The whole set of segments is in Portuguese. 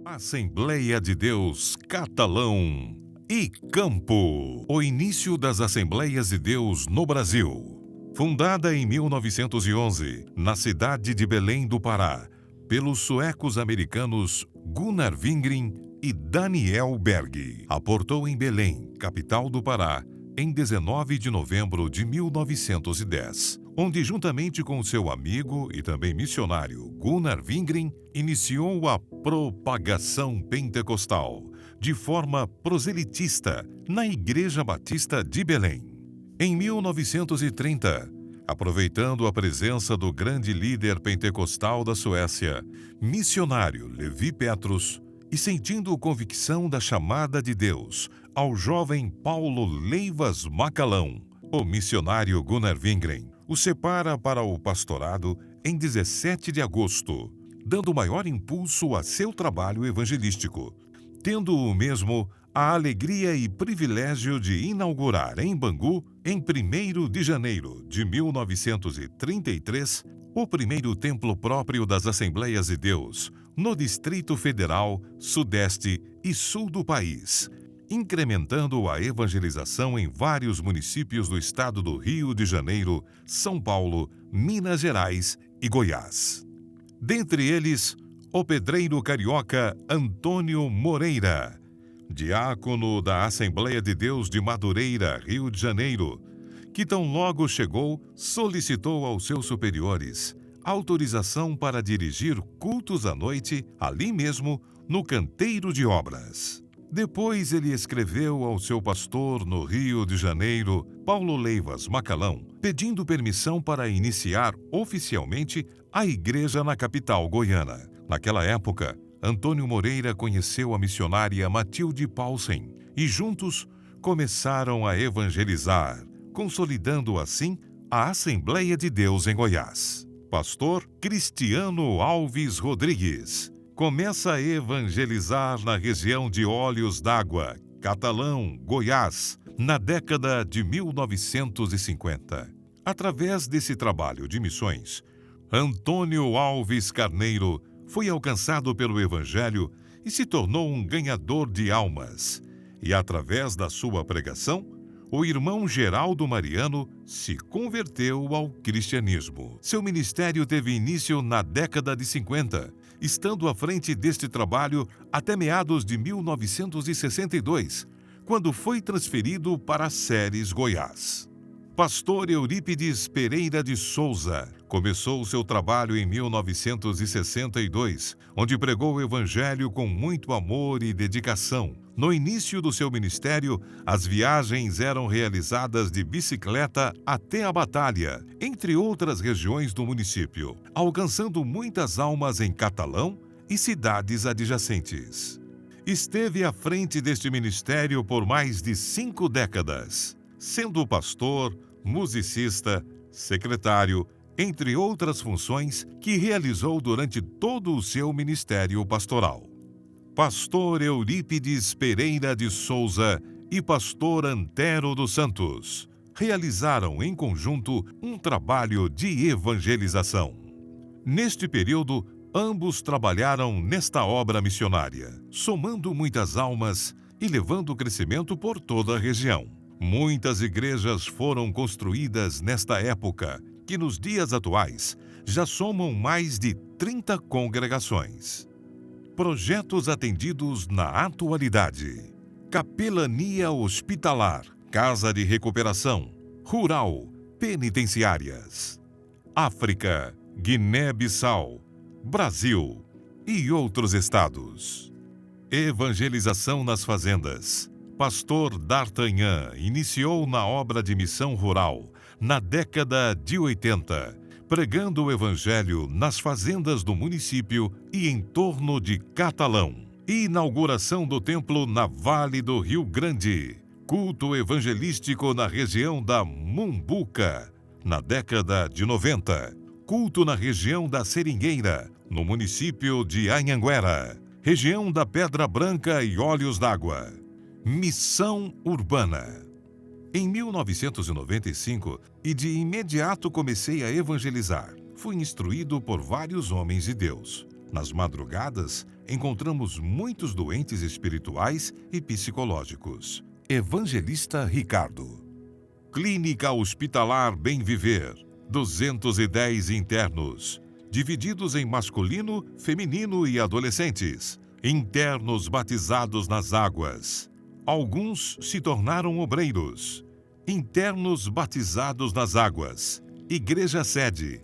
Assembleia de Deus, Catalão e Campo. O início das Assembleias de Deus no Brasil. Fundada em 1911, na cidade de Belém do Pará, pelos suecos-americanos Gunnar Wingren e Daniel Berg. Aportou em Belém, capital do Pará, em 19 de novembro de 1910, onde, juntamente com seu amigo e também missionário Gunnar Wingren, iniciou a propagação pentecostal, de forma proselitista, na Igreja Batista de Belém. Em 1930, aproveitando a presença do grande líder pentecostal da Suécia, missionário Levi Petrus, e sentindo convicção da chamada de Deus ao jovem Paulo Leivas Macalão, o missionário Gunnar Wingren o separa para o pastorado em 17 de agosto, dando maior impulso a seu trabalho evangelístico, tendo o mesmo a alegria e privilégio de inaugurar em Bangu, em 1º de janeiro de 1933, o primeiro templo próprio das Assembleias de Deus, no Distrito Federal, Sudeste e Sul do país, incrementando a evangelização em vários municípios do estado do Rio de Janeiro, São Paulo, Minas Gerais e Goiás. Dentre eles, o pedreiro carioca Antônio Moreira, diácono da Assembleia de Deus de Madureira, Rio de Janeiro, que tão logo chegou, solicitou aos seus superiores autorização para dirigir cultos à noite, ali mesmo, no canteiro de obras. Depois ele escreveu ao seu pastor no Rio de Janeiro, Paulo Leivas Macalão, pedindo permissão para iniciar oficialmente a igreja na capital goiana. Naquela época, Antônio Moreira conheceu a missionária Matilde Paulsen e juntos começaram a evangelizar, consolidando assim a Assembleia de Deus em Goiás. Pastor Cristiano Alves Rodrigues começa a evangelizar na região de Olhos d'Água, Catalão, Goiás, na década de 1950. Através desse trabalho de missões, Antônio Alves Carneiro foi alcançado pelo Evangelho e se tornou um ganhador de almas. E através da sua pregação, o irmão Geraldo Mariano se converteu ao cristianismo. Seu ministério teve início na década de 50, estando à frente deste trabalho até meados de 1962, quando foi transferido para Ceres, Goiás. Pastor Eurípides Pereira de Souza começou seu trabalho em 1962, onde pregou o evangelho com muito amor e dedicação. No início do seu ministério, as viagens eram realizadas de bicicleta até a Batalha, entre outras regiões do município, alcançando muitas almas em Catalão e cidades adjacentes. Esteve à frente deste ministério por mais de 5 décadas, sendo pastor, musicista, secretário, entre outras funções que realizou durante todo o seu ministério pastoral. Pastor Eurípides Pereira de Souza e pastor Antero dos Santos realizaram em conjunto um trabalho de evangelização. Neste período, ambos trabalharam nesta obra missionária, somando muitas almas e levando crescimento por toda a região. Muitas igrejas foram construídas nesta época, que nos dias atuais já somam mais de 30 congregações. Projetos atendidos na atualidade: capelania hospitalar, casa de recuperação, rural, penitenciárias. África, Guiné-Bissau, Brasil e outros estados. Evangelização nas fazendas. Pastor D'Artagnan iniciou na obra de missão rural na década de 80, pregando o evangelho nas fazendas do município e em torno de Catalão. Inauguração do templo na Vale do Rio Grande. Culto evangelístico na região da Mumbuca, na década de 90. Culto na região da Seringueira, no município de Anhanguera. Região da Pedra Branca e Olhos d'Água. Missão urbana. Em 1995, e de imediato comecei a evangelizar. Fui instruído por vários homens de Deus. Nas madrugadas, encontramos muitos doentes espirituais e psicológicos. Evangelista Ricardo. Clínica Hospitalar Bem Viver. 210 internos, divididos em masculino, feminino e adolescentes. Internos batizados nas águas. Alguns se tornaram obreiros. Internos batizados nas águas. Igreja sede.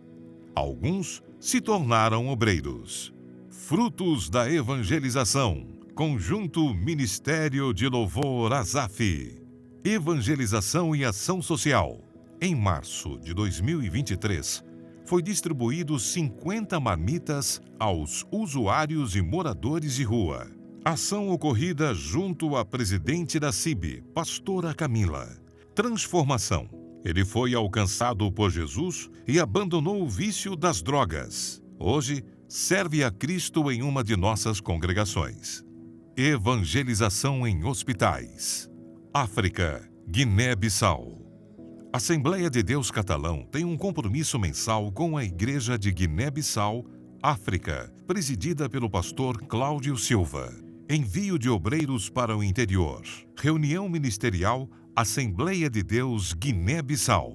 Alguns se tornaram obreiros. Frutos da evangelização. Conjunto Ministério de Louvor Azaf. Evangelização e Ação Social. Em março de 2023, foi distribuído 50 marmitas aos usuários e moradores de rua. Ação ocorrida junto à presidente da CIB, pastora Camila. Transformação. Ele foi alcançado por Jesus e abandonou o vício das drogas. Hoje, serve a Cristo em uma de nossas congregações. Evangelização em hospitais. África, Guiné-Bissau. Assembleia de Deus Catalão tem um compromisso mensal com a Igreja de Guiné-Bissau, África, presidida pelo pastor Cláudio Silva. Envio de obreiros para o interior. Reunião ministerial Assembleia de Deus Guiné-Bissau.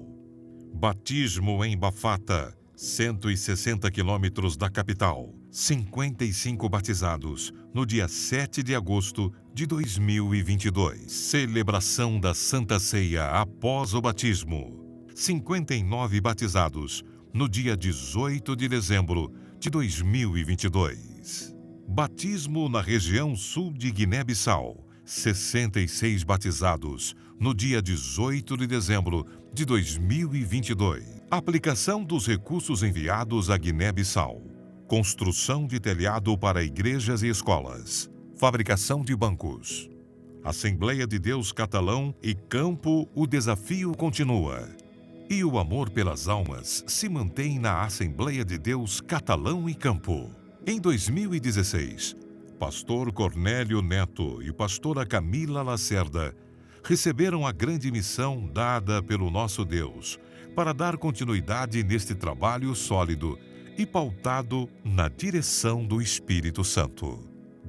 Batismo em Bafata, 160 quilômetros da capital. 55 batizados no dia 7 de agosto de 2022. Celebração da Santa Ceia após o batismo. 59 batizados no dia 18 de dezembro de 2022. Batismo na região sul de Guiné-Bissau. 66 batizados no dia 18 de dezembro de 2022. Aplicação dos recursos enviados a Guiné-Bissau. Construção de telhado para igrejas e escolas. Fabricação de bancos. Assembleia de Deus Catalão e Campo, o desafio continua. E o amor pelas almas se mantém na Assembleia de Deus Catalão e Campo. Em 2016, pastor Cornélio Neto e pastora Camila Lacerda receberam a grande missão dada pelo nosso Deus para dar continuidade neste trabalho sólido e pautado na direção do Espírito Santo.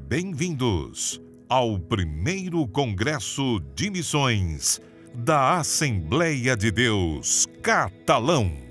Bem-vindos ao primeiro Congresso de Missões da Assembleia de Deus Catalão.